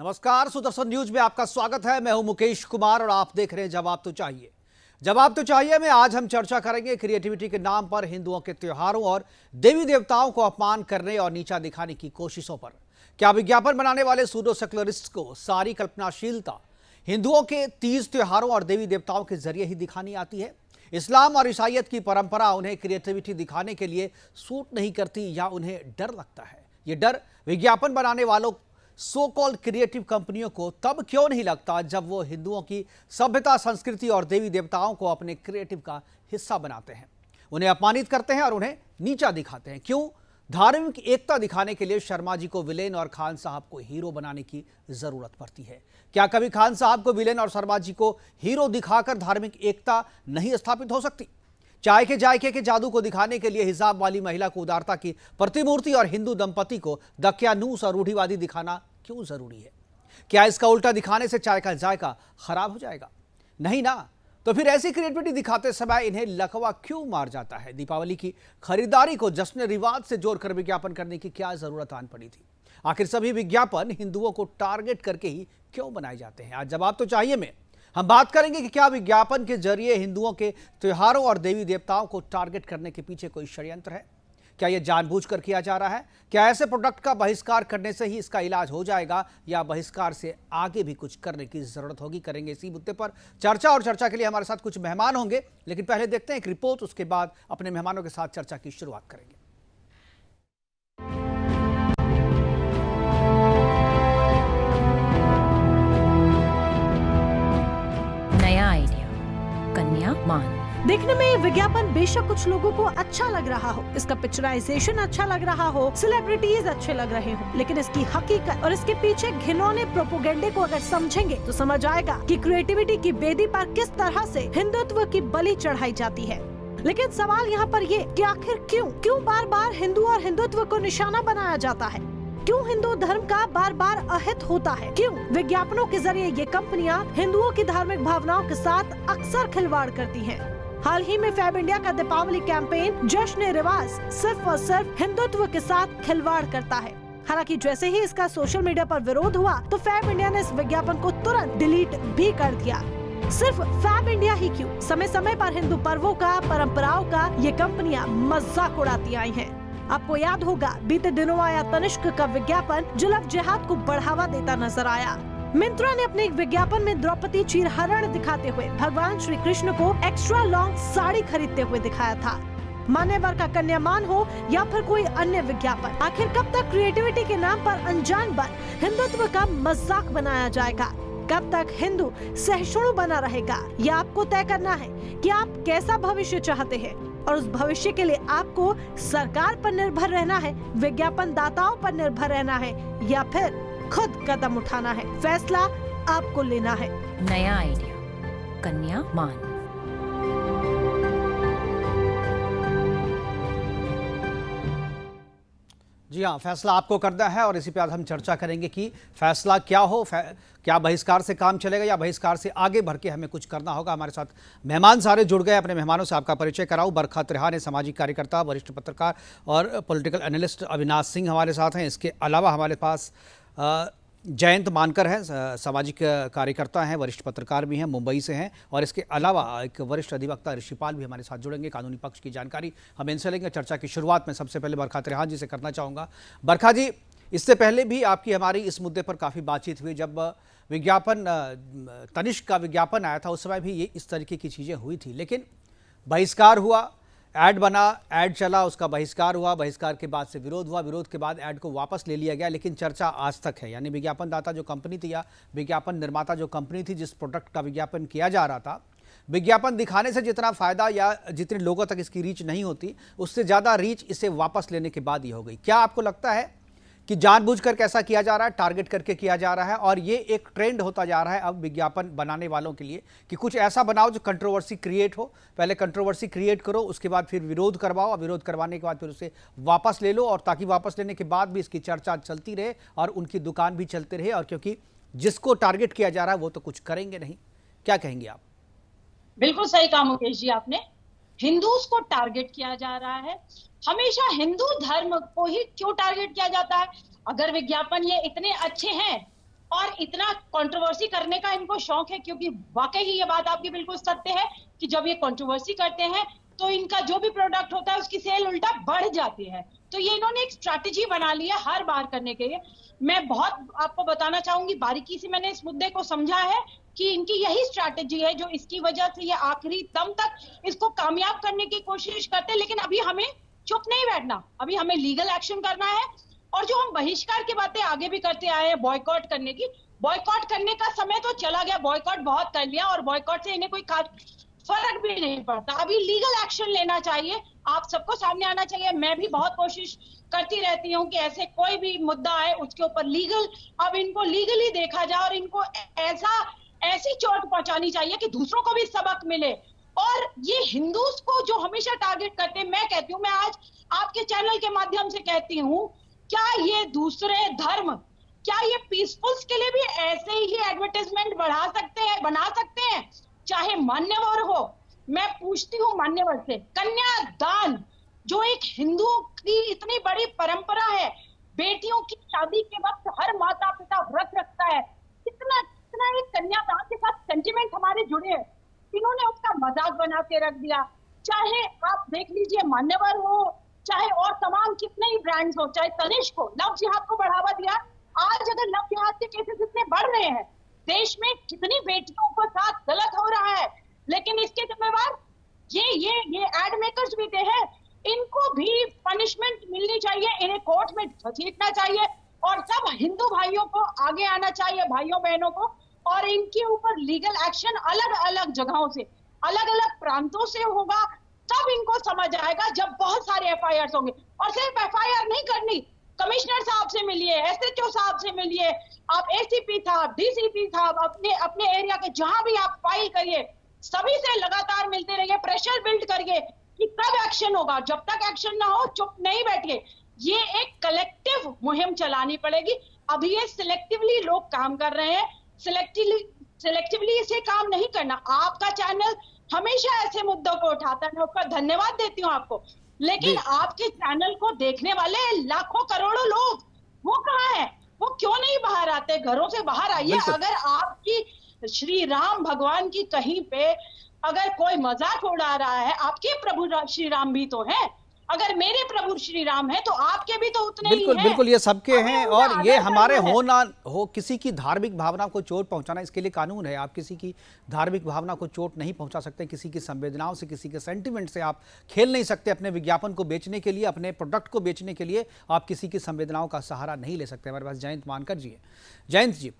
नमस्कार, सुदर्शन न्यूज में आपका स्वागत है। मैं हूं मुकेश कुमार और आप देख रहे हैं जवाब तो चाहिए। जवाब तो चाहिए में आज हम चर्चा करेंगे क्रिएटिविटी के नाम पर हिंदुओं के त्योहारों और देवी देवताओं को अपमान करने और नीचा दिखाने की कोशिशों पर। क्या विज्ञापन बनाने वाले सूडो सेक्युलरिस्ट को सारी कल्पनाशीलता हिंदुओं के तीज त्योहारों और देवी देवताओं के जरिए ही दिखानी आती है? इस्लाम और ईसाइयत की परंपरा उन्हें क्रिएटिविटी दिखाने के लिए सूट नहीं करती या उन्हें डर लगता है? ये डर विज्ञापन बनाने वालों सो कॉल्ड क्रिएटिव कंपनियों को तब क्यों नहीं लगता जब वो हिंदुओं की सभ्यता, संस्कृति और देवी देवताओं को अपने क्रिएटिव का हिस्सा बनाते हैं, उन्हें अपमानित करते हैं और उन्हें नीचा दिखाते हैं? क्यों धार्मिक एकता दिखाने के लिए शर्मा जी को विलेन और खान साहब को हीरो बनाने की जरूरत पड़ती है? क्या कभी खान साहब को विलेन और शर्मा जी को हीरो दिखाकर धार्मिक एकता नहीं स्थापित हो सकती? चाय के जायके के जादू को दिखाने के लिए हिजाब वाली महिला को उदारता की प्रतिमूर्ति और हिंदू दंपति को दकियानूस और रूढ़िवादी दिखाना क्यों जरूरी है? क्या इसका उल्टा दिखाने से चाय का जायका खराब हो जाएगा? नहीं ना। तो फिर ऐसी क्रिएटिविटी दिखाते समय इन्हें लकवा क्यों मार जाता है? दीपावली की खरीदारी को जश्न रिवाज से जोड़कर विज्ञापन करने की क्या जरूरत आन पड़ी थी? आखिर सभी विज्ञापन हिंदुओं को टारगेट करके ही क्यों बनाए जाते हैं? आज जवाब तो चाहिए में हम बात करेंगे कि क्या विज्ञापन के जरिए हिंदुओं के त्योहारों और देवी देवताओं को टारगेट करने के पीछे कोई षड्यंत्र है? क्या यह जानबूझकर किया जा रहा है? क्या ऐसे प्रोडक्ट का बहिष्कार करने से ही इसका इलाज हो जाएगा या बहिष्कार से आगे भी कुछ करने की जरूरत होगी? करेंगे इसी मुद्दे पर चर्चा और चर्चा के लिए हमारे साथ कुछ मेहमान होंगे, लेकिन पहले देखते हैं एक रिपोर्ट, उसके बाद अपने मेहमानों के साथ चर्चा की शुरुआत करेंगे। नया आइडिया, कन्या मान। देखने में ये विज्ञापन बेशक कुछ लोगों को अच्छा लग रहा हो, इसका पिक्चराइजेशन अच्छा लग रहा हो, सेलिब्रिटीज अच्छे लग रहे हो, लेकिन इसकी हकीकत और इसके पीछे घिनौने प्रोपोगेंडे को अगर समझेंगे तो समझ आएगा कि क्रिएटिविटी की बेदी पर किस तरह से हिंदुत्व की बलि चढ़ाई जाती है। लेकिन सवाल यहाँ पर ये कि आखिर क्यों बार बार हिंदू और हिंदुत्व को निशाना बनाया जाता है? क्यों हिंदू धर्म का बार बार अहित होता है? क्यों विज्ञापनों के जरिए ये कंपनियां हिंदुओं की धार्मिक भावनाओं के साथ अक्सर खिलवाड़ करती हैं? हाल ही में फैब इंडिया का दीपावली कैंपेन जश्न रिवाज सिर्फ और सिर्फ हिंदुत्व के साथ खिलवाड़ करता है। हालांकि जैसे ही इसका सोशल मीडिया पर विरोध हुआ तो फैब इंडिया ने इस विज्ञापन को तुरंत डिलीट भी कर दिया। सिर्फ फैब इंडिया ही क्यों, समय समय पर हिंदू पर्वों का, परंपराओं का ये कंपनियां मजाक उड़ाती आई हैं। आपको याद होगा बीते दिनों आया तनिष्क का विज्ञापन जो लव जिहाद को बढ़ावा देता नजर आया। मिंत्रा ने अपने एक विज्ञापन में द्रौपदी चीरहरण दिखाते हुए भगवान श्री कृष्ण को एक्स्ट्रा लॉन्ग साड़ी खरीदते हुए दिखाया था। मान्यवर का कन्यामान हो या फिर कोई अन्य विज्ञापन, आखिर कब तक क्रिएटिविटी के नाम पर अनजान बन हिंदुत्व का मजाक बनाया जाएगा? कब तक हिंदू सहिष्णु बना रहेगा? यह आपको तय करना है कि आप कैसा भविष्य चाहते हैं, और उस भविष्य के लिए आपको सरकार पर निर्भर रहना है, विज्ञापन दाताओं पर निर्भर रहना है, या फिर खुद कदम उठाना है। फैसला आपको लेना है। नया आइडिया, कन्या मान। जी हाँ, फैसला आपको करना है और इसी पे आज हम चर्चा करेंगे कि फैसला क्या हो। क्या बहिष्कार से काम चलेगा या बहिष्कार से आगे बढ़ के हमें कुछ करना होगा? हमारे साथ मेहमान सारे जुड़ गए। अपने मेहमानों से आपका परिचय कराऊं। बरखा त्रिहा ने सामाजिक कार्यकर्ता, वरिष्ठ पत्रकार और पॉलिटिकल एनालिस्ट अविनाश सिंह हमारे साथ हैं। इसके अलावा हमारे पास जयंत मानकर हैं, सामाजिक कार्यकर्ता हैं, वरिष्ठ पत्रकार भी हैं, मुंबई से हैं। और इसके अलावा एक वरिष्ठ अधिवक्ता ऋषिपाल भी हमारे साथ जुड़ेंगे, कानूनी पक्ष की जानकारी हम इनसे लेंगे। चर्चा की शुरुआत में सबसे पहले बरखा त्रिहा जी से करना चाहूँगा। बरखा जी, इससे पहले भी आपकी हमारी इस मुद्दे पर काफ़ी बातचीत हुई। जब विज्ञापन तनिष्क का विज्ञापन आया था उस समय भी ये इस तरीके की चीज़ें हुई थी, लेकिन बहिष्कार हुआ, ऐड बना, ऐड चला, उसका बहिष्कार हुआ, बहिष्कार के बाद से विरोध हुआ, विरोध के बाद ऐड को वापस ले लिया गया, लेकिन चर्चा आज तक है। यानी विज्ञापन दाता जो कंपनी थी या विज्ञापन निर्माता जो कंपनी थी जिस प्रोडक्ट का विज्ञापन किया जा रहा था, विज्ञापन दिखाने से जितना फायदा या जितने लोगों तक इसकी रीच नहीं होती, उससे ज़्यादा रीच इसे वापस लेने के बाद ही हो गई। क्या आपको लगता है कि जानबूझकर कैसा किया जा रहा है, टारगेट करके किया जा रहा है, और ये एक ट्रेंड होता जा रहा है अब विज्ञापन बनाने वालों के लिए कि कुछ ऐसा बनाओ जो कंट्रोवर्सी क्रिएट हो? पहले कंट्रोवर्सी क्रिएट करो, उसके बाद फिर विरोध करवाओ, और विरोध करवाने के बाद फिर उसे वापस ले लो, और ताकि वापस लेने के बाद भी इसकी चर्चा चलती रहे और उनकी दुकान भी चलती रहे। और क्योंकि जिसको टारगेट किया जा रहा है वो तो कुछ करेंगे नहीं। क्या कहेंगे आप? बिल्कुल सही कहा मुकेश जी आपने। हिंदूज को टारगेट किया जा रहा है। हमेशा हिंदू धर्म को ही क्यों टारगेट किया जाता है? अगर विज्ञापन ये इतने अच्छे हैं और इतना कंट्रोवर्सी करने का इनको शौक है, क्योंकि वाकई ही ये बात आपकी बिल्कुल सत्य है कि जब ये कंट्रोवर्सी करते हैं तो इनका जो भी प्रोडक्ट होता है उसकी सेल उल्टा बढ़ जाती है। तो ये इन्होंने एक स्ट्रैटेजी बना ली है हर बार करने के लिए। मैं बहुत आपको बताना चाहूंगी, बारीकी से मैंने इस मुद्दे को समझा है कि इनकी यही स्ट्रैटेजी है जो इसकी वजह से ये आखिरी दम तक इसको कामयाब करने की कोशिश करते हैं। लेकिन अभी हमें चुप नहीं बैठना, अभी हमें लीगल एक्शन करना है। और जो हम बहिष्कार की बातें आगे भी करते आए हैं, बॉयकॉट करने की, बॉयकॉट करने का समय तो चला गया, बॉयकॉट बहुत कर लिया और बॉयकॉट से इन्हें कोई फर्क भी नहीं पड़ता। अभी लीगल एक्शन लेना चाहिए, आप सबको सामने आना चाहिए। मैं भी बहुत कोशिश करती रहती हूँ कि ऐसे कोई भी मुद्दा आए उसके ऊपर लीगल, अब इनको लीगली देखा जाए और इनको ऐसी चोट पहुंचानी चाहिए कि दूसरों को भी सबक मिले। और ये हिंदूज को जो हमेशा टारगेट करते हैं, मैं कहती हूँ, मैं आज आपके चैनल के माध्यम से कहती हूँ, क्या ये दूसरे धर्म, क्या ये पीसफुल्स के लिए भी ऐसे ही एडवर्टाइजमेंट बना सकते हैं, चाहे मान्यवर हो। मैं पूछती हूँ मान्यवर से, कन्यादान जो एक हिंदुओं की इतनी बड़ी परंपरा है, बेटियों की शादी के वक्त हर माता पिता व्रत रखता है, कितना कितना एक कन्यादान के साथ सेंटिमेंट हमारे जुड़े हैं, इन्होंने उसका मजाक बना के रख दिया। चाहे आप देख लीजिए मान्यवर हो, चाहे और तमाम कितने ही ब्रांड्स हो, चाहे तनिष्क हो, लव जिहाद को बढ़ावा दिया। आज अगर लव जिहाद के केसेस इतने बढ़ रहे हैं, देश में कितनी बेटियों को साथ गलत हो रहा है, लेकिन इसके जिम्मेवार ये एड मेकर्स भी थे हैं। इनको भी पनिशमेंट मिलनी चाहिए, इन्हें कोर्ट में घसीटना चाहिए और सब हिंदू भाइयों को आगे आना चाहिए, भाइयों बहनों को, और इनके ऊपर लीगल एक्शन अलग अलग जगहों से, अलग अलग प्रांतों से होगा। तब इनको समझ आएगा जब बहुत सारे एफआईआर होंगे। और सिर्फ एफआईआर नहीं करनी, कमिश्नर साहब से मिलिए, एसएचओ साहब से मिलिए, आप एसीपी साहब, डीसीपी साहब, अपने एरिया के जहां भी आप फाइल करिए, सभी से लगातार मिलते रहिए, प्रेशर बिल्ड करिए कि कब एक्शन होगा। जब तक एक्शन ना हो चुप नहीं बैठिए। ये एक कलेक्टिव मुहिम चलानी पड़ेगी। अभी ये सिलेक्टिवली लोग काम कर रहे हैं, सिलेक्टिवली इसे काम नहीं करना। आपका चैनल हमेशा ऐसे मुद्दों को उठाता है, मैं उसका धन्यवाद देती हूँ आपको, लेकिन आपके चैनल को देखने वाले लाखों करोड़ों लोग, वो कहाँ हैं? वो क्यों नहीं बाहर आते? घरों से बाहर आइए। अगर आपकी श्री राम भगवान की कहीं पे अगर कोई मजाक उड़ा रहा है, आपके प्रभु श्री राम भी तो हैं। अगर मेरे प्रभु श्री राम है तो आपके भी तो उतने ही हैं। बिल्कुल ये सबके हैं, और ये हमारे हो ना हो, किसी की धार्मिक भावना को चोट पहुंचाना, इसके लिए कानून है। आप किसी की धार्मिक भावना को चोट नहीं पहुंचा सकते, किसी की संवेदनाओं से, किसी के सेंटिमेंट से आप खेल नहीं सकते। अपने विज्ञापन को बेचने के लिए, अपने प्रोडक्ट को बेचने के लिए आप किसी की संवेदनाओं का सहारा नहीं ले सकते। हमारे पास जयंत मानकर जी है। जयंत जी,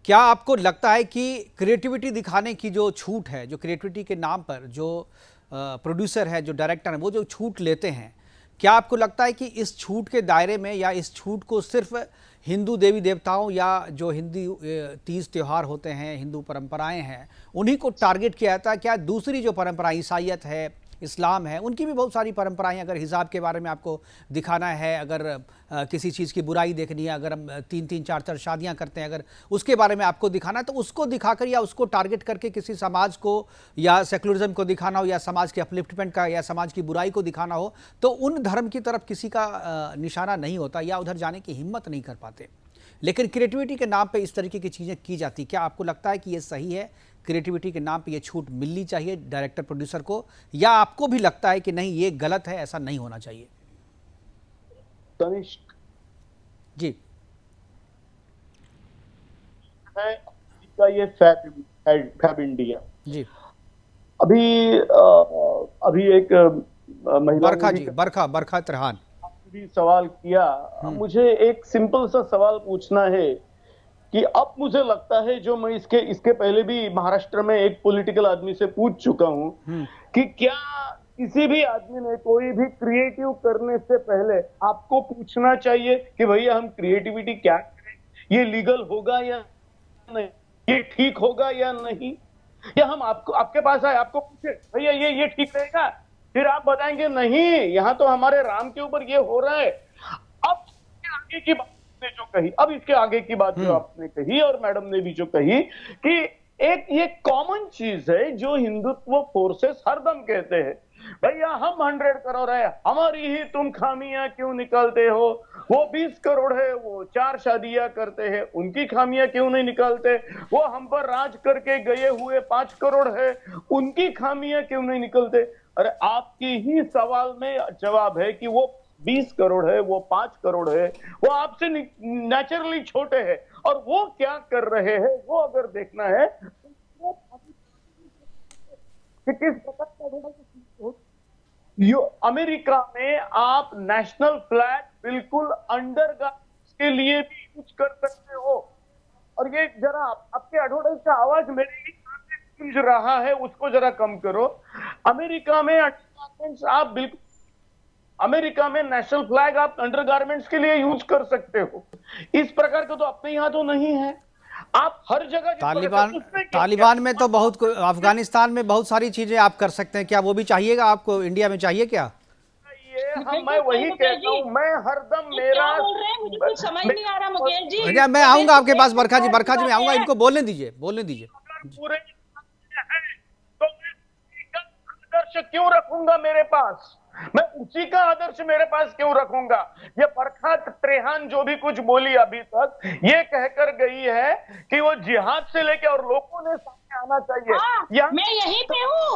क्या आपको लगता है कि क्रिएटिविटी दिखाने की जो छूट है, जो क्रिएटिविटी के नाम पर जो प्रोड्यूसर है, जो डायरेक्टर है, वो जो छूट लेते हैं, क्या आपको लगता है कि इस छूट के दायरे में, या इस छूट को सिर्फ हिंदू देवी देवताओं या जो हिंदू तीज त्यौहार होते हैं, हिंदू परंपराएं हैं, उन्हीं को टारगेट किया जाता है? क्या दूसरी जो परंपरा, ईसाईयत है, इस्लाम है, उनकी भी बहुत सारी परंपराएं, अगर हिजाब के बारे में आपको दिखाना है, अगर किसी चीज़ की बुराई देखनी है, अगर हम 3-3, 4-4 शादियां करते हैं, अगर उसके बारे में आपको दिखाना है, तो उसको दिखाकर या उसको टारगेट करके किसी समाज को या सेकुलरिज्म को दिखाना हो, या समाज के अपलिफ्टमेंट का, या समाज की बुराई को दिखाना हो, तो उन धर्म की तरफ किसी का निशाना नहीं होता या उधर जाने की हिम्मत नहीं कर पाते। लेकिन क्रिएटिविटी के नाम पर इस तरीके की चीज़ें की जाती, क्या आपको लगता है कि ये सही है? क्रिएटिविटी के नाम पे ये छूट मिलनी चाहिए डायरेक्टर प्रोड्यूसर को, या आपको भी लगता है कि नहीं ये गलत है, ऐसा नहीं होना चाहिए? तनिष्क जी है का ये फैब इंडिया जी। अभी एक महिला बरखा जी, बरखा त्रेहान भी सवाल किया। मुझे एक सिंपल सा सवाल पूछना है कि अब मुझे लगता है, जो मैं इसके पहले भी महाराष्ट्र में एक पॉलिटिकल आदमी से पूछ चुका हूं, कि क्या किसी भी आदमी ने कोई भी क्रिएटिव करने से पहले आपको पूछना चाहिए कि भैया हम क्रिएटिविटी क्या करें, ये लीगल होगा या नहीं, ये ठीक होगा या नहीं, या हम आपके पास आए, आपको पूछे भैया ये ठीक रहेगा, फिर आप बताएंगे नहीं, यहाँ तो हमारे राम के ऊपर ये हो रहा है। अब आगे की बात जो कही, अब इसके आगे की बात जो आपने कही और मैडम ने भी जो कही, कि एक ये कॉमन चीज है जो हिंदुत्व फोर्सेस हरदम कहते हैं भैया हम 100 करोड़ है, हमारी ही तुम खामियां क्यों निकालते हो? वो 20 करोड़ है, वो 4 शादियां करते हैं, उनकी खामियां क्यों नहीं निकालते? वो हम पर राज करके गए हुए 5 करोड़ है, उनकी खामियां क्यों नहीं निकलते? अरे आपकी ही सवाल में जवाब है कि वो 20 करोड़ है, वो 5 करोड़ है, वो आपसे नेचुरली छोटे हैं, और वो क्या कर रहे हैं वो अगर देखना है कि किस प्रकार अमेरिका में आप नेशनल फ्लैग बिल्कुल अंडरगार्मेंट्स के लिए भी यूज कर सकते हो। और ये जरा आपके एडवर्टाइज का आवाज मेरे ही कान में गूंज रहा है, उसको जरा कम करो। अमेरिका में अंडरगारमेंट्स आप बिल्कुल, अमेरिका में नेशनल फ्लैग आप अंडरगारमेंट्स के लिए यूज कर सकते हो। इस प्रकार का तो अपने यहाँ तो नहीं है। आप हर जगह तालिबान में तो बहुत, अफगानिस्तान में बहुत सारी चीजें आप कर सकते हैं, क्या वो भी चाहिएगा आपको? इंडिया में चाहिए क्या? मैं वही कहता हूँ, मैं हरदम मेरा मुझे कुछ समझ नहीं आ रहा मुकेश जी। मैं आऊंगा आपके पास बरखा जी मैं आऊंगा, इनको बोलने दीजिए। पूरे तो मैं आदर्श क्यों रखूंगा मेरे पास? मैं उसी का आदर्श मेरे पास क्यों रखूंगा? ये बरखा त्रेहान जो भी कुछ बोली अभी तक, ये कहकर गई है कि वो जिहाद से लेके और लोगों ने सामने आना चाहिए। मैं यहीं पे हूँ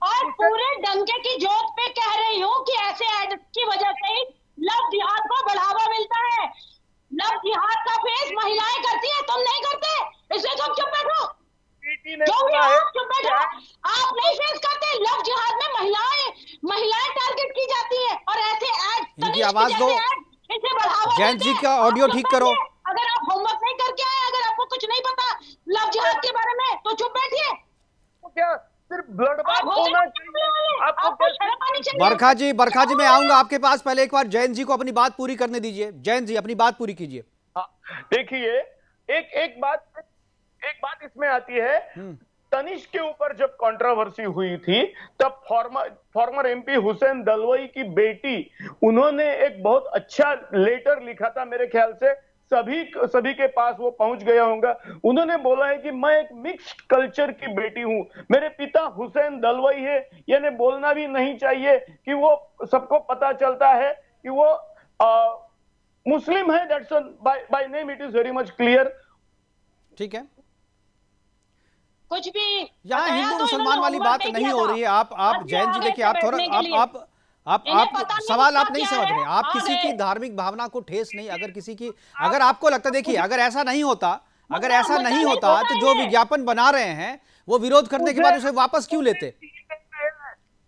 और पूरे डंके की जोत पे कह रही हूँ कि ऐसे ऐड की वजह से ही लव जिहाद को बढ़ावा मिलता है। लव जिहाद का फेस महिलाएं करती है, तुम नहीं करते, इसलिए तुम चुप बैठो। आप नहीं फेस करते। लव जिहाद में महिलाएं टारगेट की जाती है और ऐसे ऐड इनकी आवाज दो। इसे बढ़ावा जैन जी का ऑडियो ठीक करो। अगर आप होमवर्क नहीं करके आए, अगर आपको कुछ नहीं पता लव जिहाद के बारे में, तो चुप बैठिए। तो क्या सिर्फ ब्लड बात होना चाहिए? आपको शर्म आनी चाहिए। बरखा जी मैं आऊंगा आपके पास, पहले एक बार जैन जी को अपनी बात पूरी करने दीजिए। जैन जी अपनी बात पूरी कीजिए। देखिए, एक बात इसमें आती है। तनिष्क के ऊपर जब कंट्रोवर्सी हुई थी, तब फॉर्मर एमपी हुसैन दलवाई की बेटी, उन्होंने एक बहुत अच्छा लेटर लिखा था, मेरे ख्याल से सभी के पास वो पहुंच गया होगा। उन्होंने बोला है कि मैं एक मिक्स्ड कल्चर की बेटी हूं, मेरे पिता हुसैन दलवाई है, यानी बोलना भी नहीं चाहिए कि वो सबको पता चलता है कि वो मुस्लिम है। That's by name it is very much clear. ठीक है, कुछ भी यहाँ हिंदू मुसलमान वाली बात नहीं हो रही है। आप जैन जी देखिए, आप थोड़ा आप सवाल आप नहीं समझ रहे। आप किसी की धार्मिक भावना को ठेस नहीं, अगर आपको लगता, देखिए अगर ऐसा नहीं होता तो जो विज्ञापन बना रहे हैं वो विरोध करने के बाद उसे वापस क्यों लेते?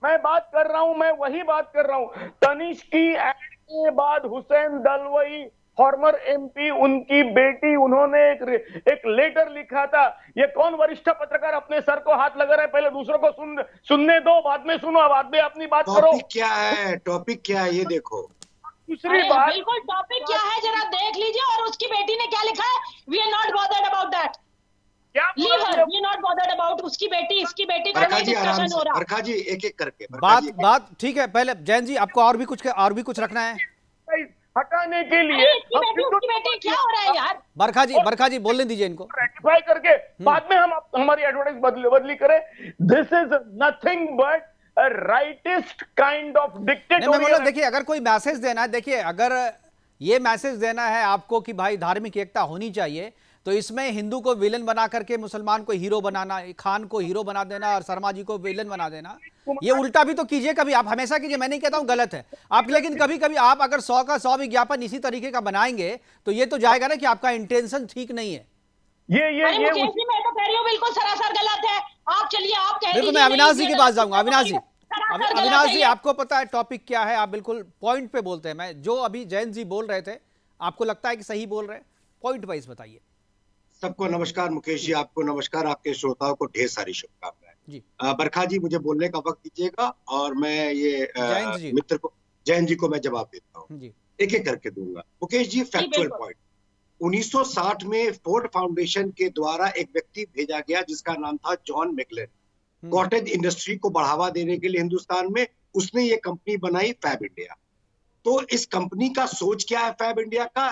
मैं बात कर रहा हूं, मैं वही बात कर रहा हूं। तनिष्क की एड के बाद हुसैन दलवाई फॉर्मर एमपी, उनकी बेटी, उन्होंने एक लेटर लिखा था। ये कौन वरिष्ठ पत्रकार अपने सर को हाथ लगा रहा है? पहले दूसरों को सुनने दो, बाद में सुनो, बाद में अपनी बात करो। टॉपिक क्या है ये देखो। दूसरी बात, बिल्कुल टॉपिक क्या है जरा देख लीजिए। और उसकी बेटी ने क्या लिखा है? We are not bothered about that. We are not bothered about उसकी बेटी, इसकी बेटी का नहीं डिस्कशन हो रहा। बरखा जी एक एक करके बात ठीक है। पहले जैन जी आपको और भी कुछ रखना है हटाने के लिए उसकी बेटी क्या हो रहा है यार? बरखा जी बोलने दीजिए इनको, रेटिफाई करके बाद में हम हमारी एडवर्टाइज बदली करें। This is nothing but a rightist kind of dictatorial. देखिए अगर कोई मैसेज देना है, देखिए अगर ये मैसेज देना है आपको कि भाई धार्मिक एकता होनी चाहिए, तो इसमें हिंदू को विलन बना करके मुसलमान को हीरो बनाना, खान को हीरो बना देना और शर्मा जी को विलन बना देना, ये उल्टा भी तो कीजिए कभी। आप हमेशा कीजिए, मैं नहीं कहता हूं गलत है आप, लेकिन कभी कभी आप अगर 100 का 100 विज्ञापन इसी तरीके का बनाएंगे तो ये तो जाएगा ना कि आपका इंटेंशन ठीक नहीं है। मैं तो कह रही हूं बिल्कुल सरासर गलत है। आप चलिए, आप कह दीजिए। मैं अविनाश जी के पास जाऊंगा। अविनाश जी आपको पता है टॉपिक क्या है? आप बिल्कुल पॉइंट पे बोलते हैं। मैं जो अभी जैन जी बोल रहे थे, आपको लगता है कि सही बोल रहे हैं? पॉइंट वाइज बताइए। सबको नमस्कार मुकेश जी, आपको नमस्कार, आपके श्रोताओं को ढेर सारी शुभकामनाएं जी। बरखा जी मुझे बोलने का वक्त दीजिएगा और मैं ये मित्र को, जैन जी को मैं जवाब देता हूँ, एक एक करके दूंगा। मुकेश जी फैक्चुअल पॉइंट, 1960 में फोर्ड फाउंडेशन के द्वारा एक व्यक्ति भेजा गया जिसका नाम था जॉन मैकलेन। कॉटेज इंडस्ट्री को बढ़ावा देने के लिए हिंदुस्तान में उसने ये कंपनी बनाई फैब इंडिया। तो इस कंपनी का सोच क्या है? फैब इंडिया का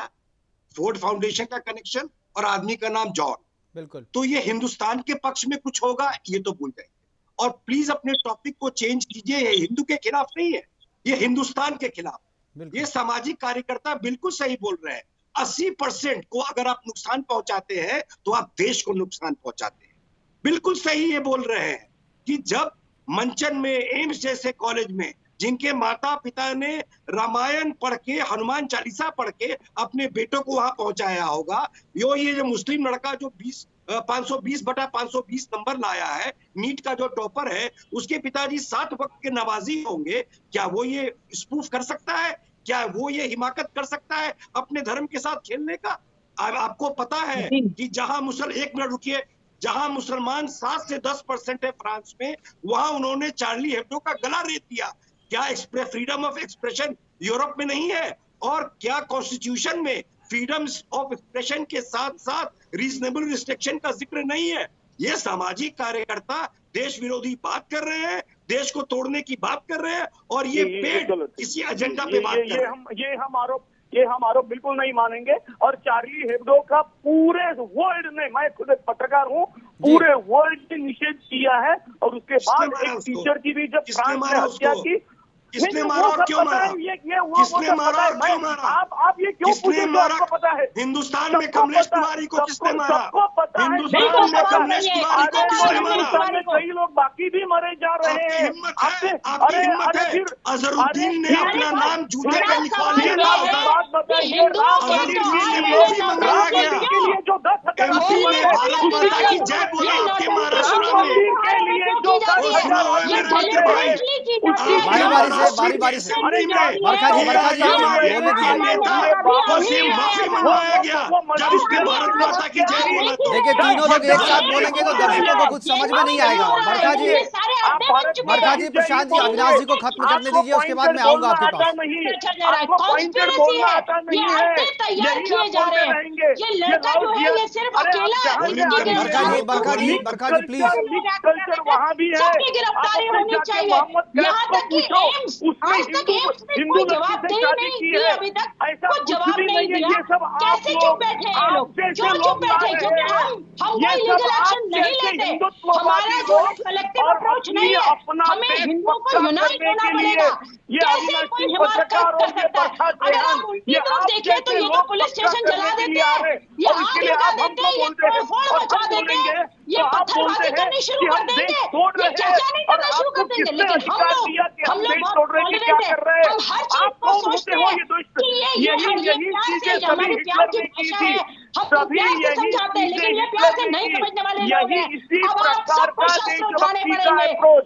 फोर्ड फाउंडेशन का कनेक्शन और आदमी का नाम जॉन। बिल्कुल। तो ये हिंदुस्तान के पक्ष में कुछ होगा ये तो भूल जाएंगे। और प्लीज अपने टॉपिक को चेंज कीजिए। ये हिंदू के खिलाफ नहीं है, ये हिंदुस्तान के खिलाफ। ये सामाजिक कार्यकर्ता बिल्कुल सही बोल रहे हैं। 80% को अगर आप नुकसान पहुंचाते हैं तो आप देश को नुकसान पहुंचाते हैं। बिल्कुल सही ये बोल रहे हैं कि जब मंचन में, एम्स जैसे कॉलेज में, जिनके माता पिता ने रामायण पढ़ के, हनुमान चालीसा पढ़ के अपने बेटों को वहां पहुंचाया होगा, ये जो मुस्लिम लड़का जो 520/520 नंबर लाया है, नीट का जो टॉपर है, उसके पिताजी 7 वक्त के नमाजी होंगे, क्या वो ये स्पूफ कर सकता है? क्या वो ये हिमाकत कर सकता है अपने धर्म के साथ खेलने का? आपको पता है कि एक मिनट रुकिए, जहां मुसलमान 7 से 10% है फ्रांस में, वहां उन्होंने चार्ली हेब्डो का गला रेत दिया। क्या फ्रीडम ऑफ एक्सप्रेशन यूरोप में नहीं है? और क्या कॉन्स्टिट्यूशन में फ्रीडम ऑफ एक्सप्रेशन के साथ साथ रीजनेबल रिस्ट्रिक्शन का जिक्र नहीं है? ये सामाजिक कार्यकर्ता देश विरोधी बात कर रहे हैं, देश को तोड़ने की बात कर रहे हैं, और ये पेड किसी एजेंडा पे बात कर रहे हैं। ये हम आरोप बिल्कुल नहीं मानेंगे। और चार्ली हेब्डो का पूरे वर्ल्ड ने, मैं खुद एक पत्रकार हूँ, पूरे वर्ल्ड ने निषेध किया है। और उसके बाद एक टीचर की भी जब फ्रांस में हत्या की, किसने मारा और क्यों मारा? किसने मारा और क्यों मारा? आप ये क्यों पूछे? आपको पता है हिंदुस्तान में कमलेश तिवारी को किसने मारा? हिंदुस्तान में कमलेश तिवारी को किसने मारा? कई लोग बाकी भी मरे जा रहे हैं। आपकी हिम्मत है। अजहरुद्दीन ने अपना नाम जूते पे लिखवा लिया था। अजहरुद्दीन ने माफी मंगाया गया। एमपी ने भारत माता की जय बोला आपके महाराष्ट्र में। बारी से बरखा जी माफी मंगवाया गया जब उसने भारत माता की जय बोला। देखिए, तीनों लोग एक साथ बोलेंगे तो दर्शकों को कुछ समझ में नहीं आएगा। बरखा जी, प्रशांत जी, अविनाश जी को खत्म करने दीजिए, उसके बाद मैं आऊंगा आपके पास। बरखा जी प्लीज। वहाँ भी है, गिरफ्तारी होनी चाहिए। यहाँ तक कि आज तक एम्स में कोई जवाबदेही नहीं दी, अभी तक कोई जवाब नहीं दिया। कैसे चुप बैठे हैं लोग? क्यों चुप बैठे? क्योंकि हम कोई लीगल एक्शन नहीं लेते। हमारा जो कलेक्टिव अप्रोच नहीं है। हमें हिंदुओं को यूनाइट होना पड़ेगा। कैसे कोई हिमाकत कर सकता है? अगर आप उनकी तरफ देखें तो ये तो पुलिस स्टेशन जला देते हैं, ये आग लगा देते हैं, ये तोड़फोड़ मचा देते हैं, ये पत्थरबाजी करनी शुरू कर देंगे, ये चर्चा नहीं करना शुरू कर देंगे। लेकिन हम लोग बहुत टॉलरेंट हैं। हम हर चीज को सोचते हैं कि ये प्यार से, हमारी प्यार की भाषा है, हम प्यार से समझाते हैं, लेकिन ये प्यार से नहीं समझने वाले लोग हैं। अब आप सबको शस्त्र उठाने पड़ेंगे, आपको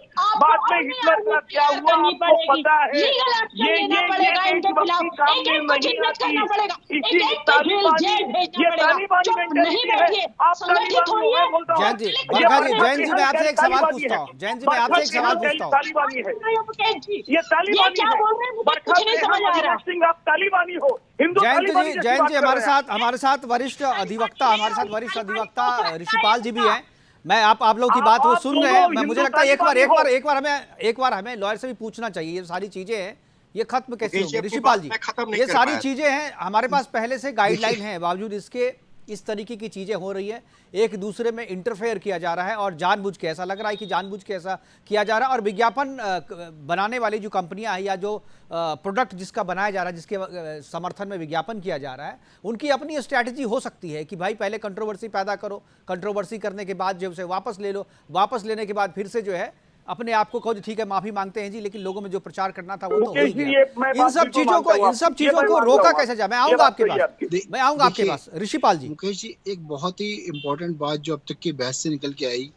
करनी पड़ेगी, लीगल एक्शन लेना पड़ेगा इनके खिलाफ, एक को चिन्हित करना पड़ेगा, एक को जेल भेजना पड़ेगा। चुप नहीं बैठिए, संगठित होइए। जैन जी, जैन जी, मैं आपसे एक सवाल पूछता हूँ। जैन जी, मैं आपसे एक सवाल पूछता हूँ। ये तालिबानी क्या बोल रहे हैं? मुझे कुछ नहीं समझ आ रहा। सिंह, आप तालिबानी हो। जैन जी हमारे साथ वरिष्ठ अधिवक्ता ऋषिपाल जी भी हैं। मैं आप लोगों की बात वो सुन रहे हैं। मुझे लगता है एक बार हमें लॉयर से भी पूछना चाहिए, ये सारी चीजें हैं, ये खत्म कैसे होगी? ऋषिपाल जी, ये सारी चीजें हैं, हमारे पास पहले से गाइडलाइन है, बावजूद इसके इस तरीके की चीजें हो रही है, एक दूसरे में इंटरफेयर किया जा रहा है, और जानबूझ के, ऐसा लग रहा है कि जानबूझ के ऐसा किया जा रहा है। और विज्ञापन बनाने वाली जो कंपनियां हैं या जो प्रोडक्ट जिसका बनाया जा रहा है, जिसके समर्थन में विज्ञापन किया जा रहा है, उनकी अपनी स्ट्रैटेजी हो सकती है कि भाई पहले कंट्रोवर्सी पैदा करो, कंट्रोवर्सी करने के बाद जो उसे वापस ले लो, वापस लेने के बाद फिर से जो है अपने आप को कहो ठीक है माफी मांगते हैं जी, लेकिन लोगों में जो प्रचार करना था वो तो हो ही गया। इन सब चीजों को रोका कैसे जाए? मैं आऊंगा आपके पास ऋषिपाल जी। मुकेश जी, एक बहुत ही इम्पोर्टेंट बात जो अब तक की बहस से निकल के आई,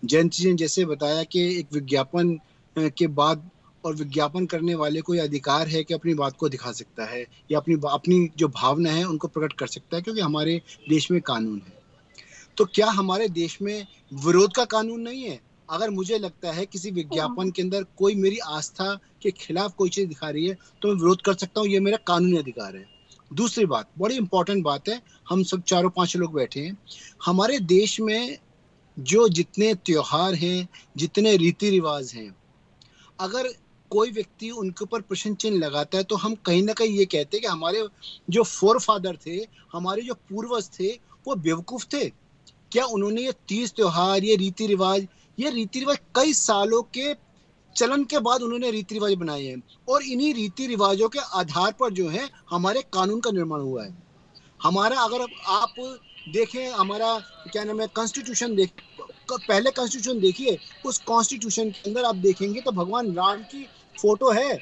जयंत जी ने जैसे बताया कि एक विज्ञापन के बाद और विज्ञापन करने वाले को यह अधिकार है कि अपनी बात को दिखा सकता है या अपनी जो भावना है उनको प्रकट कर सकता है, क्योंकि हमारे देश में कानून है। तो क्या हमारे देश में विरोध का कानून नहीं है? अगर मुझे लगता है किसी विज्ञापन के अंदर कोई मेरी आस्था के खिलाफ कोई चीज दिखा रही है तो मैं विरोध कर सकता हूँ, ये मेरा कानूनी अधिकार है। दूसरी बात, बड़ी इंपॉर्टेंट बात है, हम सब 4-5 लोग बैठे हैं, हमारे देश में जो जितने त्योहार हैं, जितने रीति रिवाज हैं, अगर कोई व्यक्ति उनके ऊपर प्रश्न चिन्ह लगाता है तो हम कहीं ना कहीं ये कहते हैं कि हमारे जो फोरफादर थे, हमारे जो पूर्वज थे, वो बेवकूफ थे। क्या उन्होंने ये तीज त्योहार, ये रीति रिवाज, ये रीति रिवाज कई सालों के चलन के बाद उन्होंने रीति रिवाज बनाए हैं, और इन्हीं रीति रिवाजों के आधार पर जो है हमारे कानून का निर्माण हुआ है। हमारा अगर आप देखें, हमारा क्या नाम है, कॉन्स्टिट्यूशन पहले कॉन्स्टिट्यूशन देखिए, उस कॉन्स्टिट्यूशन के अंदर आप देखेंगे तो भगवान राम की फोटो है।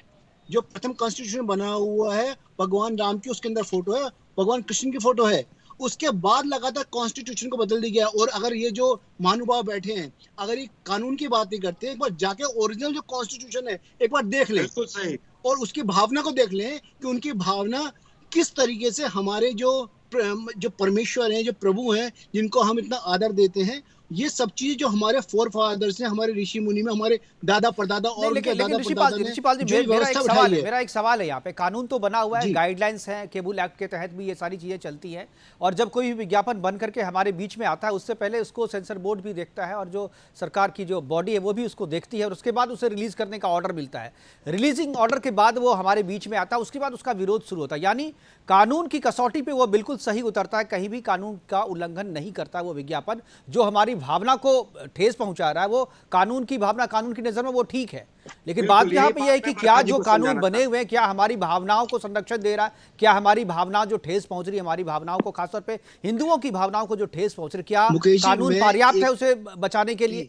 जो प्रथम कॉन्स्टिट्यूशन बना हुआ है भगवान राम की, उसके अंदर फोटो है, भगवान कृष्ण की फोटो है। उसके बाद लगातार कॉन्स्टिट्यूशन को बदल दिया गया। और अगर ये जो महानुभाव बैठे हैं, अगर ये कानून की बात नहीं करते, एक बार जाके ओरिजिनल जो कॉन्स्टिट्यूशन है एक बार देख लें, बिल्कुल सही, और उसकी भावना को देख लें कि उनकी भावना किस तरीके से हमारे जो परमेश्वर हैं, जो प्रभु हैं, जिनको हम इतना आदर देते हैं, ये सब चीज जो हमारे फोर फादर्स हैं, हमारे ऋषि मुनि में, हमारे दादा परदादा और उनके दादा परदादा ने जो व्यवस्था उठाई है। मेरा एक सवाल है, यहाँ पे कानून तो बना हुआ है, गाइडलाइंस हैं, केबल एक्ट के तहत भी ये सारी चीजें चलती हैं, और जब कोई भी विज्ञापन बन करके हमारे बीच में आता है उससे पहले उसको सेंसर बोर्ड भी देखता है, और जो सरकार की जो बॉडी है वो भी उसको देखती है, और उसके बाद उसे रिलीज करने का ऑर्डर मिलता है। रिलीजिंग ऑर्डर के बाद वो हमारे बीच में आता है, उसके बाद उसका विरोध शुरू होता है। यानी कानून की कसौटी पे वो बिल्कुल सही उतरता है, कहीं भी कानून का उल्लंघन नहीं करता वो विज्ञापन। जो हमारी भावना को ठेस पहुंचा रहा है वो कानून की भावना, कानून की नजर में वो ठीक है, लेकिन बात यहाँ पे यह है कि क्या जो कानून बने हुए हैं क्या हमारी भावनाओं को संरक्षण दे रहा है, क्या हमारी भावनाओं जो ठेस पहुंच रही है, हमारी भावनाओं को, खासतौर पे हिंदुओं की भावनाओं को जो ठेस पहुंच रही है, क्या कानून पर्याप्त है उसे बचाने के लिए?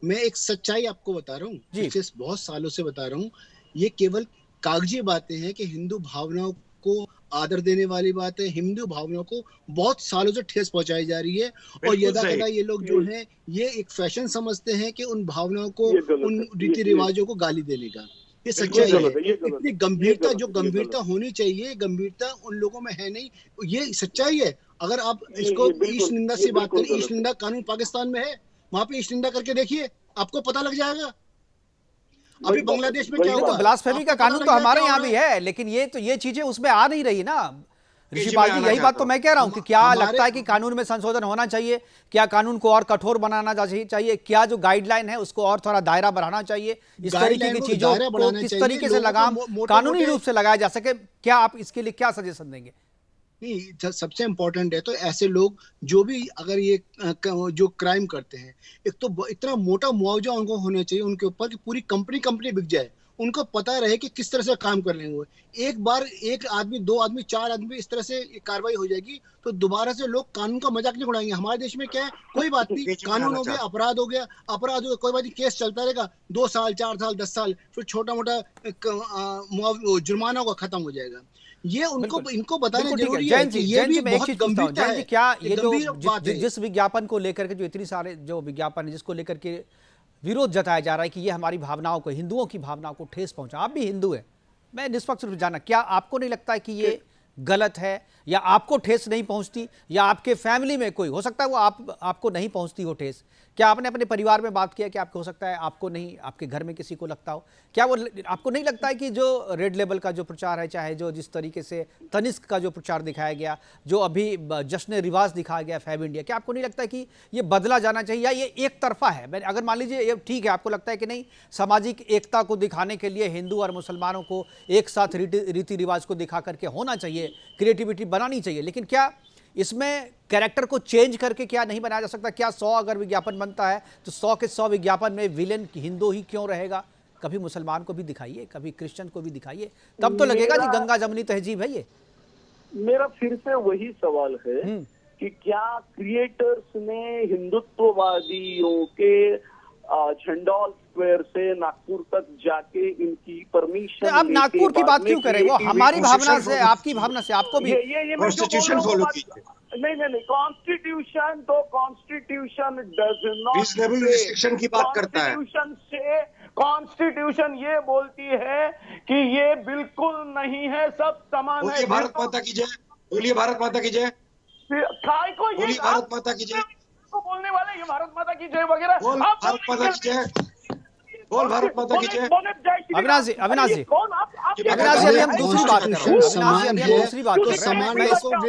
मैं एक सच्चाई आपको बता रहा हूँ, पिछले बहुत सालों से बता रहा हूँ, ये केवल कागजी बातें हैं कि हिंदू भावनाओं को आदर देने वाली बात है। हिंदू भावनाओं को बहुत सालों से ठेस पहुंचाई जा रही है, और यदा ये लोग जो हैं ये एक फैशन समझते हैं कि उन भावनाओं को, उन रीति रिवाजों को गाली देने का। ये सच्चाई है। इतनी गंभीरता, जो गंभीरता होनी चाहिए, गंभीरता उन लोगों में है नहीं, ये सच्चाई है। अगर आप इसको ईश निंदा से बात करें, ईश निंदा कानून पाकिस्तान में है, वहां पे ईश निंदा करके देखिए, आपको पता लग जाएगा। अभी बांग्लादेश में क्या हुआ? तो ब्लास्फेमी का कानून तो हमारे यहाँ भी है, लेकिन ये चीजें उसमें आ नहीं रही ना ऋषिपाल जी। यही बात तो मैं कह रहा हूँ कि क्या लगता है कि कानून में संशोधन होना चाहिए, क्या कानून को और कठोर बनाना चाहिए, क्या जो गाइडलाइन है उसको और थोड़ा दायरा बढ़ाना चाहिए, इस तरीके की चीजों को किस तरीके से लगाम कानूनी रूप से लगाया जा सके, क्या आप इसके लिए क्या सजेशन देंगे? नहीं, सबसे इंपॉर्टेंट है तो ऐसे लोग जो भी अगर ये जो क्राइम करते हैं, एक तो इतना मोटा मुआवजा उनको होना चाहिए उनके ऊपर कि पूरी कंपनी बिक जाए, उनको पता रहे कि किस तरह से काम कर रहे हैं। एक बार एक आदमी, दो आदमी, चार आदमी इस तरह से कार्रवाई हो जाएगी तो दोबारा से लोग कानून का मजाक नहीं उड़ाएंगे। हमारे देश में क्या है, कोई बात नहीं, कानून हो गया, अपराध हो गया, कोई बात नहीं, केस चलता रहेगा, 2 साल 4 साल 10 साल, फिर छोटा मोटा जुर्माना होगा, खत्म हो जाएगा। ये इनको बताना जरूरी है कि ये भी बहुत गंभीरता है। क्या ये जो जिस विज्ञापन को लेकर के जो इतनी सारे जो विज्ञापन है जिसको लेकर के विरोध जताया जा रहा है कि ये हमारी भावनाओं को, हिंदुओं की भावनाओं को ठेस पहुंचा, आप भी हिंदू हैं, मैं निष्पक्ष रूप से जानना, क्या आपको नहीं लगता है कि ये गलत है, या आपको ठेस नहीं पहुंचती, या आपके फैमिली में कोई हो सकता है वो आपको नहीं पहुंचती हो ठेस? क्या आपने अपने परिवार में बात किया कि आपको हो सकता है आपको नहीं, आपके घर में किसी को लगता हो? क्या वो आपको नहीं लगता है कि जो रेड लेबल का जो प्रचार है, चाहे जो जिस तरीके से तनिष्क का जो प्रचार दिखाया गया, जो अभी जश्न रिवाज दिखाया गया फैब इंडिया, क्या आपको नहीं लगता है कि ये बदला जाना चाहिए, या ये एक तरफा है? अगर मान लीजिए ये ठीक है, आपको लगता है कि नहीं, सामाजिक एकता को दिखाने के लिए हिंदू और मुसलमानों को एक साथ रीति रिवाज को दिखा करके होना चाहिए, क्रिएटिविटी बनानी चाहिए, लेकिन क्या इसमें कैरेक्टर को चेंज करके क्या नहीं बनाया जा सकता? क्या 100 अगर विज्ञापन बनता है तो 100 के 100 विज्ञापन में विलेन हिंदू ही क्यों रहेगा? कभी मुसलमान को भी दिखाइए, कभी क्रिश्चियन को भी दिखाइए, तब तो लगेगा कि गंगा जमनी तहजीब है ये। मेरा फिर से वही सवाल है कि क्या क्रिएटर्स ने हिंदुत्ववादियों के झंडॉल स्क्वायर से नागपुर तक जाके इनकी परमिशन, अब नागपुर की बात क्यों करें? वो हमारी भावना से, आपकी भावना से, आपको भी कॉन्स्टिट्यूशन फॉलो कीजिए। नहीं, कॉन्स्टिट्यूशन तो constitution does not, reasonable restriction की बात करता है। कॉन्स्टिट्यूशन ये बोलती है कि ये बिल्कुल नहीं है, सब समान है। भारत माता की जय, बोलिए भारत माता की जय, काय को ये भारत माता की जय बोलने वाले, ये भारत माता की जय वगैरह, बोल भारत माता की जय, बोल भारत माता की जय। अविनाश जी अभी हम दूसरी बात कर रहे हैं, दूसरी बात कर रहे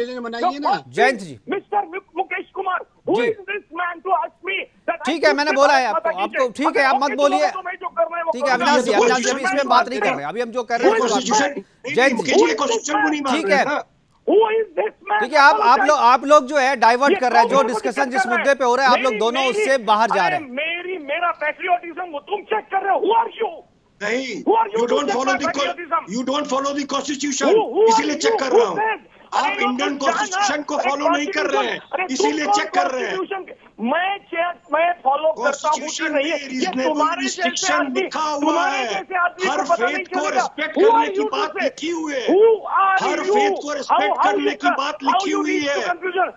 हैं जयंत जी। मिस्टर मुकेश कुमार, ठीक है, मैंने बोला है आपको, ठीक है, आप मत बोलिए, ठीक है अविनाश जी अभी इसमें बात नहीं कर रहे, अभी हम जो कर रहे हैं जयंत जी, ठीक है ठीक है, आप लोग जो है डाइवर्ट कर रहे हैं, जो डिस्कशन जिस मुद्दे पे हो रहा है आप लोग दोनों उससे बाहर जा रहे हैं। मेरा पैट्रियोटिज्म तुम चेक कर रहे हो? Who are you? नहीं, you you don't follow the constitution, इसीलिए चेक कर रहा हूँ। आप इंडियन कॉन्स्टिट्यूशन को फॉलो नहीं कर रहे हैं, इसीलिए चेक कर रहे हैं। मैं फॉलो करता हूँ कि नहीं, ये तुम्हारे रिस्ट्रिक्शन लिखा हुआ है। हर फेथ को रिस्पेक्ट करने की बात लिखी हुई है, हर फेथ को रिस्पेक्ट करने की बात लिखी हुई है।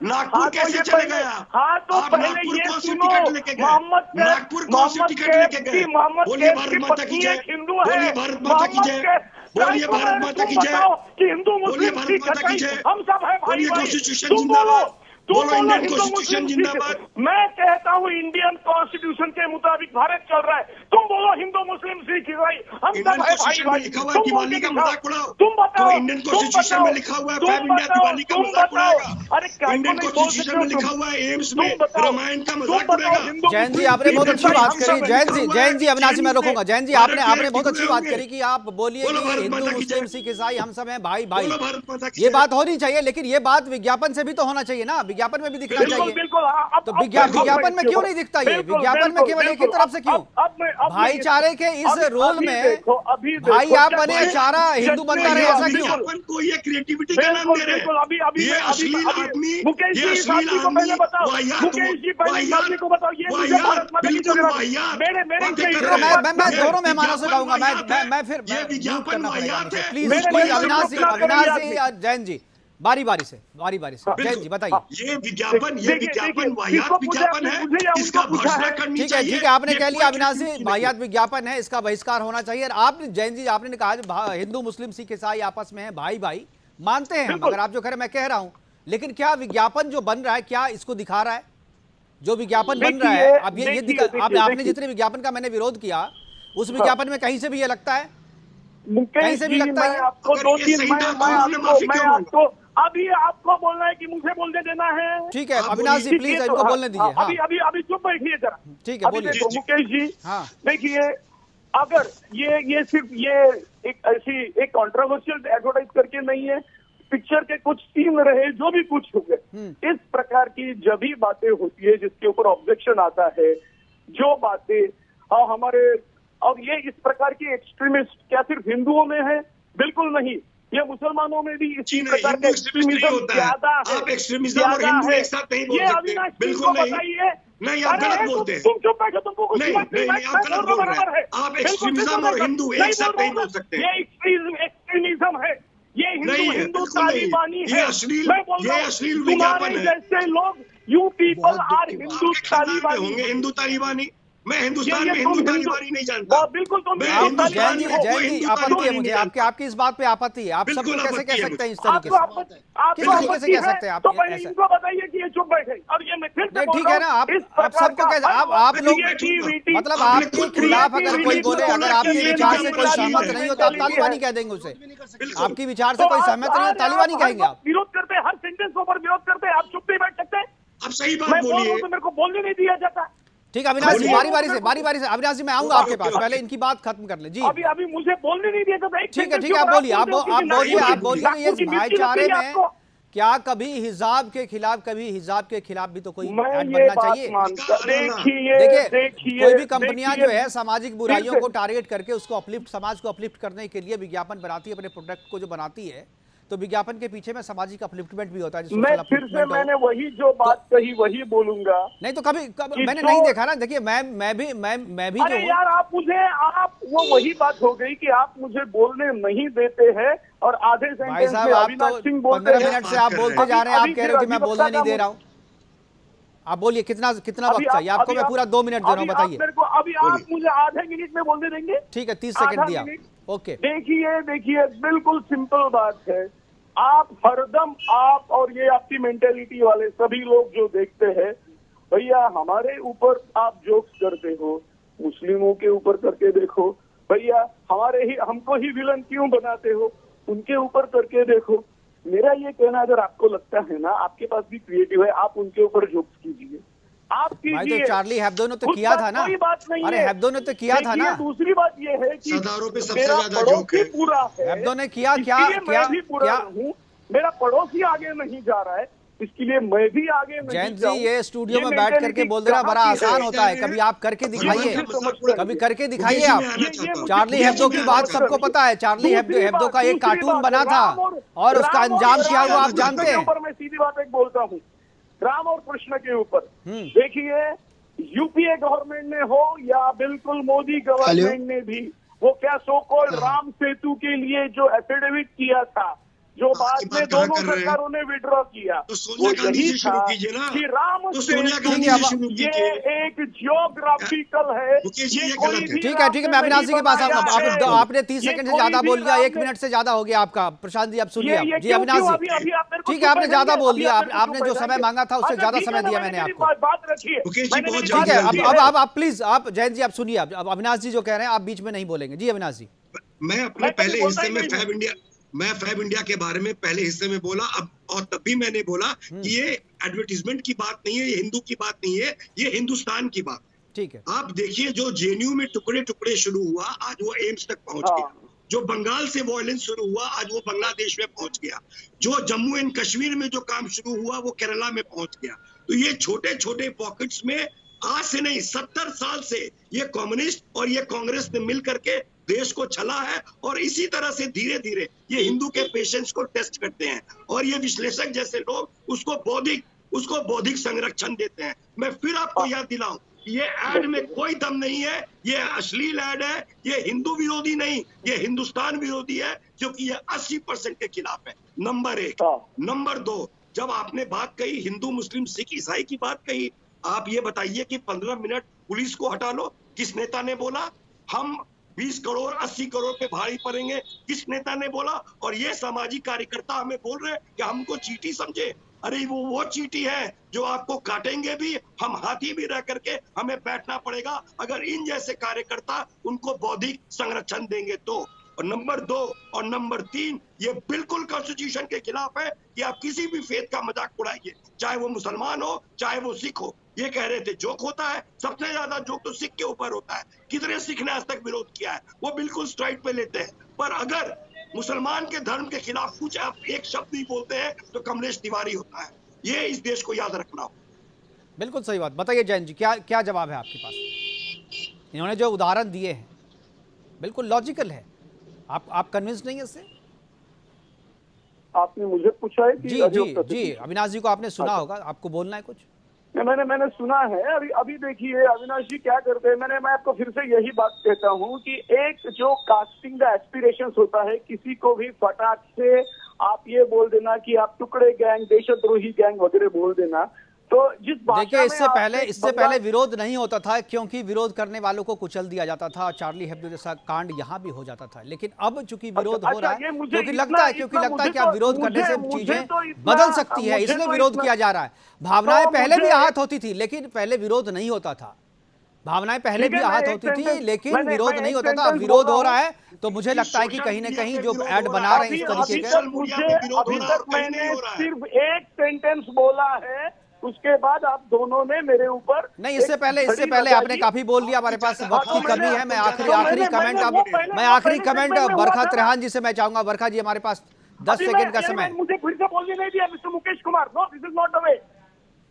नागपुर कैसे चले गया? आप नागपुर कौन सी टिकट लेके गए? नागपुर कौन सी टिकट लेके गए? बोलिए भारत माता की जय, बोलिए भारत माता की जय, बोलिए भारत माता की जय, बोलिए भारत माता की जय, हम सब है भाई। बोलिए कॉन्स्टिट्यूशन जिंदाबाद, बोलो इंडियन कॉन्स्टिट्यूशन जिंदाबाद। मैं कहता हूँ इंडियन कॉन्स्टिट्यूशन के मुताबिक भारत चल रहा है, तुम बोलो हिंदू मुस्लिम सिख ईसाई, हम सब है भाई भाई। लिखा हुआ है दिवाली का मजाक उड़ाओ, तुम बताओ, इंडियन कॉन्स्टिट्यूशन में लिखा हुआ है फैब इंडिया दिवाली का मजाक उड़ाएगा। अरे इंडियन कॉन्स्टिट्यूशन में लिखा हुआ है एम्स में रामायण का मजाक उड़ाएगा। जैन जी आपने बहुत अच्छी बात करी। जैन जी अविनाशी मैं रोकूंगा। जैन जी आपने बहुत अच्छी बात करी कि आप बोलिए कि हिंदू मुस्लिम सिख ईसाई हम सब हैं भाई भाई, ये बात होनी चाहिए, लेकिन ये बात विज्ञापन से भी तो होना चाहिए ना, विज्ञापन में भी दिखना चाहिए। तो विज्ञापन में क्यों नहीं दिखता ये? विज्ञापन में केवल एक ही तरफ से क्यों? भाईचारे के इस रोल में भाई आप बने चारा हिंदू बनता रहे, ऐसा क्यों? विज्ञापन को ये क्रिएटिविटी का नाम दे रहे हैं। ये अश्लील आदमी, ये अश्लील आदमी मैं दोनों मेहमानों से कहूंगा, मैं फिर विज्ञापन प्लीज अविनाशी और जैन जी बारी बारी से जैन जी बताइए। ये विज्ञापन वाहियात विज्ञापन है, इसका भर्त्सना करनी चाहिए। ठीक है, आपने कह लिया अविनाशी वाहियात विज्ञापन है, इसका बहिष्कार होना चाहिए। और आपने जैन जी आपने कहा हिंदू मुस्लिम सिख ईसाई आपस में है भाई भाई, मानते हैं हम, अगर आप जो कह रहे हैं मैं कह रहा हूं, लेकिन क्या विज्ञापन जो बन रहा है क्या इसको दिखा रहा है? जो विज्ञापन बन रहा है अब ये आपने जितने विज्ञापन का मैंने विरोध किया उस विज्ञापन में कहीं से भी ये लगता है, कहीं से भी लगता है? आपको 2-3 अभी आपको बोलना है कि मुझे बोलने देना है? ठीक है अविनाश जी प्लीज इनको बोलने दीजिए। हाँ। अभी चुप बैठिए जरा। ठीक है बोलिए। मुकेश जी हाँ देखिए, अगर ये सिर्फ ये एक ऐसी एक कंट्रोवर्शियल एडवर्टाइज करके नहीं है, पिक्चर के कुछ सीन रहे जो भी कुछ हुए, इस प्रकार की जब भी बातें होती है जिसके ऊपर ऑब्जेक्शन आता है, जो बातें हमारे, और ये इस प्रकार की एक्सट्रीमिस्ट क्या सिर्फ हिंदुओं में है? बिल्कुल नहीं, ये मुसलमानों में भी इसी प्रकार का एक्सट्रीमिज्म ज्यादा है। आप एक्सट्रीमिज्म और हिंदू एक साथ नहीं बोल सकते, बिल्कुल नहीं। नहीं आप गलत बोलते हैं। तुम चुप बैठो, तुमको कुछ नहीं आप गलत बोल रहे हैं। आप एक्सट्रीमिज्म और हिंदू एक साथ नहीं बोल सकते। ये एक्सट्रीमिज्म है, ये हिंदू तालिबानी है। ये अश्लील विज्ञापन है। जैसे लोग यू पीपल आर हिंदू तालिबानी होंगे, हिंदू तालिबानी। मैं हिंदुस्तान में हिंदू तालिबानी नहीं जानता। बिल्कुल तुम जैन जी आपत्ति है मुझे, आपकी इस बात पे आपत्ति है। आप सबको कैसे कह सकते हैं इस तरीके से? किस तरीके से कह सकते हैं आप? तो पहले इनको बताइए कि ये चुप बैठे। और ये मैं फिर से ठीक है ना, आप सबको कैसे आप लोग मतलब आपके खिलाफ अगर कोई बोले, अगर आपके विचार से कोई सहमत नहीं होता आप तालिबानी कह देंगे उसे? आपकी विचार से कोई सहमत नहीं हो तालिबानी कहेंगे आप? विरोध करते हैं, हर सेंटेंस के ऊपर विरोध करते हैं, आप चुप नहीं बैठ सकते? आप सही बात बोलिए। मेरे को बोलने नहीं दिया जाता। ठीक है अविनाश जी बारी बारी से अविनाश जी मैं आऊंगा आपके पास, पहले इनकी बात खत्म कर ले जी। अभी मुझे बोलने नहीं दिया जाता। ठीक है आप बोलिए, आप बोलिए ये भाईचारे में क्या कभी हिजाब के खिलाफ भी तो कोई ऐड बनना चाहिए? देखिए कोई भी कंपनियां जो है सामाजिक बुराइयों को टारगेट करके उसको समाज को अपलिफ्ट करने के लिए विज्ञापन बनाती है, अपने प्रोडक्ट को जो बनाती है, तो विज्ञापन के पीछे में सामाजिक अपलिफ्टमेंट भी होता है। मैं फिर से मैंने वही जो बात कही वही बोलूंगा। नहीं तो कभी मैंने नहीं देखा ना। देखिए मैं भी अरे यार आप वो वही बात हो गई कि आप मुझे बोलने नहीं देते हैं और आधे सेंटेंस में अविनाश सिंह बोलते हैं। 15 मिनट से आप बोलते जा रहे हैं, आप कह रहे हो कि मैं बोलने नहीं दे रहा हूँ। आप बोलिए कितना वक्त चाहिए आपको? मैं पूरा 2 मिनट दे रहा हूँ, बताइए। अभी आप मुझे आधे मिनट में बोलने देंगे? ठीक है 30 सेकंड दिया। ओके देखिए बिल्कुल सिंपल बात है। आप हरदम आप और ये आपकी मेंटेलिटी वाले सभी लोग जो देखते हैं, भैया हमारे ऊपर आप जोक्स करते हो, मुस्लिमों के ऊपर करके देखो, भैया हमको ही विलन क्यों बनाते हो, उनके ऊपर करके देखो। मेरा ये कहना अगर आपको लगता है ना आपके पास भी क्रिएटिव है, आप उनके ऊपर जोक्स कीजिए, आप कीजिए। तो चार्ली हेब्डो ने तो किया था ना, कोई बात नहीं। अरे हेब्डो ने तो किया था ना। दूसरी बात ये है कि सदारों पे सबसे ज्यादा जोक है। पूरा है हेब्डो ने किया क्या मैं भी पूरा हूँ, मेरा पड़ोसी आगे नहीं जा रहा है, इसके लिए मैं भी आगे नहीं जयंत जी, जाऊं। ये स्टूडियो में ये बैठ करके mentality बोल देना बड़ा कहाँ की आसान है? होता है, कभी आप करके दिखाइए, कभी करके दिखाइए आप। चार्ली हेब्दो की बात सबको पता है, चार्ली हेब्दो का एक कार्टून बना था और उसका अंजाम क्या हुआ आप जानते हैं। मैं सीधी बात एक बोलता हूँ, राम और कृष्ण के ऊपर देखिए, यूपीए गवर्नमेंट ने हो या बिल्कुल मोदी गवर्नमेंट ने भी, वो क्या सो कॉल्ड राम सेतु के लिए जो एफिडेविट किया था, जो बाद में दोनों सरकारों ने विड्रॉ किया, तो सोनिया गांधी से शुरू कीजिए ना, कि राम तो सोनिया गांधी से शुरू ये कीजिए। एक जियोग्राफिकल है। मुकेश जी, ये कोई गलत है। भी ठीक है, मैं अविनाश जी के पास आऊंगा। आपने 30 ये सेकंड से कोई ज्यादा भी बोल दिया, राम 1 मिनट से ज्यादा हो गया आपका। प्रशांत जी आप सुनिए ये आप। जी क्यों- अविनाश क्यों? जी, अभी आप मेरे को ठीक है, आपने चुप ज्यादा रहेंगे, बोल अभी दिया, आप मेरे को आपने चुप जो समय रहेंगे। मांगा था उससे अच्छा, ज्यादा ठीक समय है ना, दिया मैंने मैंने मेरी आपको। बात रखिए। मुकेश जी, मैंने बहुत मेरी जल्दी बात ठीक है, रखी अब आप प्लीज, आप जयंत जी आप सुनिए, अब अविनाश जी जो कह रहे हैं आप बीच में नहीं बोलेंगे। जी अविनाश जी। मैं अपने मैं पहले कभी बोलता हिस्से ही में नहीं फैब इंडिया के बारे में पहले हिस्से में बोला, अब और तब भी मैंने बोला कि ये एडवर्टीजमेंट की बात नहीं है, ये हिंदू की बात नहीं है, ये हिंदुस्तान की बात है। ठीक है, आप देखिए, जो जेएनयू में टुकड़े टुकड़े शुरू हुआ, आज वो एम्स तक पहुंच गया। जो बंगाल से वायलेंस शुरू हुआ, आज वो बांग्लादेश में पहुंच गया। जो जम्मू एंड कश्मीर में जो काम शुरू हुआ, वो केरला में पहुंच गया। तो ये छोटे छोटे पॉकेट्स में आज से नहीं 70 साल से ये कम्युनिस्ट और ये कांग्रेस ने मिल करके देश को छला है, और इसी तरह से धीरे धीरे ये हिंदू के पेशेंस को टेस्ट करते हैं, और ये विश्लेषक जैसे लोग उसको बौद्धिक संरक्षण देते हैं। मैं फिर आपको याद दिलाऊं, ये ऐड में कोई दम नहीं है, ये अश्लील ऐड है, ये हिंदू विरोधी नहीं, ये हिंदुस्तान विरोधी है, क्योंकि ये 80% के खिलाफ है। नंबर 1। नंबर 2, जब आपने बात कही हिंदू मुस्लिम सिख ईसाई की बात कही, आप ये बताइए कि 15 मिनट पुलिस को हटा लो, किस नेता ने बोला? हम 20 करोड़ 80 करोड़ पे भारी पड़ेंगे, किस नेता ने बोला? और ये सामाजिक कार्यकर्ता हमें बोल रहे हैं कि हमको चींटी समझे। अरे वो चींटी है जो आपको काटेंगे भी, हम हाथी भी रह करके हमें बैठना पड़ेगा, अगर इन जैसे कार्यकर्ता उनको बौद्धिक संरक्षण देंगे तो। और नंबर 2 और नंबर 3, ये बिल्कुल कॉन्स्टिट्यूशन के खिलाफ है कि आप किसी भी फेथ का मजाक उड़ाइए, चाहे वो मुसलमान हो चाहे वो सिख हो। ये कह रहे थे जोक होता है, सबसे ज्यादा जोक तो सिख के ऊपर होता है। कितने सिख ने आज तक विरोध किया है, वो बिल्कुल स्ट्राइक पे लेते हैं। पर अगर मुसलमान के धर्म के खिलाफ कुछ आप एक शब्द ही बोलते हैं तो कमलेश तिवारी होता है। ये इस देश को याद रखना हो। बिल्कुल सही बात। बताइए जयंत जी, क्या जवाब है आपके पास? इन्होंने जो उदाहरण दिए हैं बिल्कुल लॉजिकल है, आप कन्विंस नहीं है इससे? आपने मुझे पूछा है कि जी अविनाश जी को आपने सुना होगा, आपको बोलना है कुछ? मैंने सुना है। अभी देखिए अविनाश जी क्या करते हैं, मैं आपको फिर से यही बात कहता हूँ कि एक जो कास्टिंग का एस्पिरेशंस होता है, किसी को भी फटाक से आप ये बोल देना कि आप टुकड़े गैंग, देशद्रोही गैंग वगैरह बोल देना, तो जिस देखिए इससे पहले विरोध नहीं होता था, क्योंकि विरोध करने वालों को कुचल दिया जाता था, चार्ली हेब्दो जैसा कांड यहाँ भी हो जाता था। लेकिन अब चूंकि विरोध हो रहा है, क्योंकि लगता है कि आप विरोध करने से चीजें बदल सकती है, इसलिए विरोध किया जा रहा है। भावनाएं पहले भी आहत होती थी, लेकिन पहले विरोध नहीं होता था। भावनाएं पहले भी आहत होती थी, लेकिन विरोध नहीं होता था। अब विरोध हो रहा है, तो मुझे लगता है कि कहीं ना कहीं जो ऐड बना रहे हैं इस तरीके के, अभी तक मैंने सिर्फ एक सेंटेंस बोला है, उसके बाद आप दोनों ने मेरे ऊपर नहीं, इससे पहले आपने काफी बोल लिया। हमारे पास वक्त की कमी है। मैं आखिरी कमेंट बरखा त्रेहान जी से मैं चाहूंगा। बरखा जी, हमारे पास 10 सेकंड का समय। मुझे फिर से बोलने नहीं दिया mister Mukesh Kumar. No, this is not the way,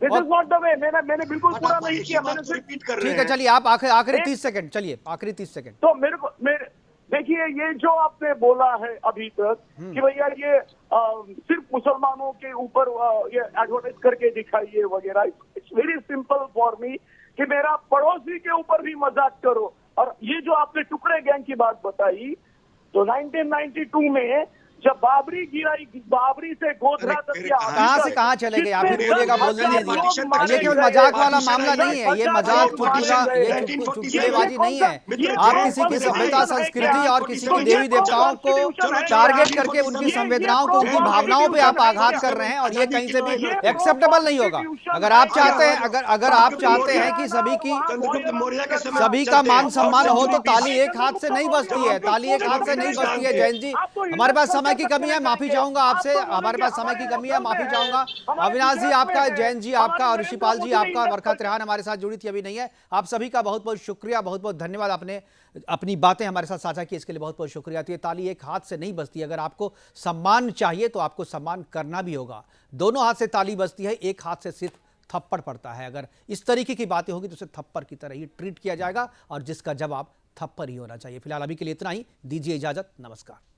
this is not the way. मैंने बिल्कुल पूरा नहीं किया। मैंने रिपीट कर रहे हैं। ठीक है, चलिए आप आखिरी 30 सेकंड, चलिए आखिरी 30 सेकंड। तो मेरे देखिए, ये जो आपने बोला है अभी तक कि भैया ये सिर्फ मुसलमानों के ऊपर ये एडवर्टाइज करके दिखाइए वगैरह, it's very simple for me कि मेरा पड़ोसी के ऊपर भी मजाक करो। और ये जो आपने टुकड़े गैंग की बात बताई, तो 1992 में जब बाबरी गिराई, बाबरी से गोधरा तक कहां से कहां चले गए? आप बोलिएगा, बोलने नहीं दिया। ये केवल मजाक वाला मामला नहीं है, ये मजाक चुटकुलेबाजी नहीं है। आप किसी की सभ्यता, संस्कृति और किसी की देवी देवताओं को टारगेट करके उनकी संवेदनाओं को, उनकी भावनाओं पे आप आघात कर रहे हैं, और ये कहीं से भी एक्सेप्टेबल नहीं होगा। अगर आप चाहते हैं कि सभी का मान सम्मान हो, तो ताली एक हाथ से नहीं बजती है। ताली एक हाथ से नहीं बजती है। जयंत जी, हमारे पास समय समय की कमी है, माफी चाहूंगा आपसे, हमारे पास समय की कमी है, माफी चाहूंगा। अविनाश जी आपका, जैन जी आपका और ऋषिपाल जी आपका, बरखा त्रेहान हमारे साथ जुड़ी थी, अभी नहीं है। आप सभी का बहुत बहुत शुक्रिया, बहुत बहुत धन्यवाद, आपने अपनी बातें हमारे साथ साझा की, इसके लिए बहुत बहुत शुक्रिया। तो ये ताली एक हाथ से नहीं बजती, अगर आपको सम्मान चाहिए तो आपको सम्मान करना भी होगा। दोनों हाथ से ताली बजती है, एक हाथ से सिर्फ थप्पड़ पड़ता है। अगर इस तरीके की बातें होगी तो उसे थप्पड़ की तरह ही ट्रीट किया जाएगा और जिसका जवाब थप्पड़ ही होना चाहिए। फिलहाल अभी के लिए इतना ही, दीजिए इजाजत, नमस्कार।